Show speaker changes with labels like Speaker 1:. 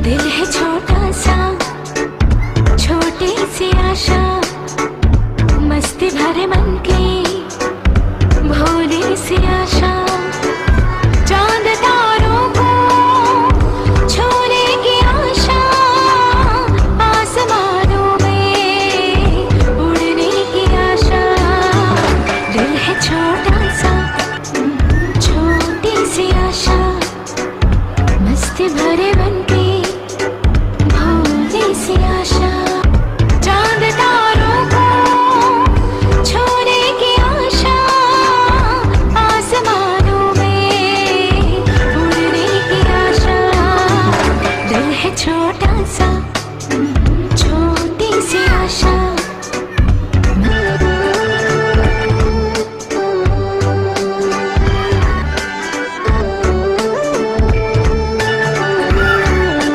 Speaker 1: दिल है छोटा सा, छोटी सी आशा, मस्ती भरे मन की भोली सी आशा। चांद तारों को छूने की आशा, आसमानों में उड़ने की आशा। दिल है छोटा सा, छोटी सी आशा, मस्ती भरे मन की भोली सी आशा। चांद तारों को छूने की आशा, आसमानों में उड़ने की आशा। दिल है छोटा सा,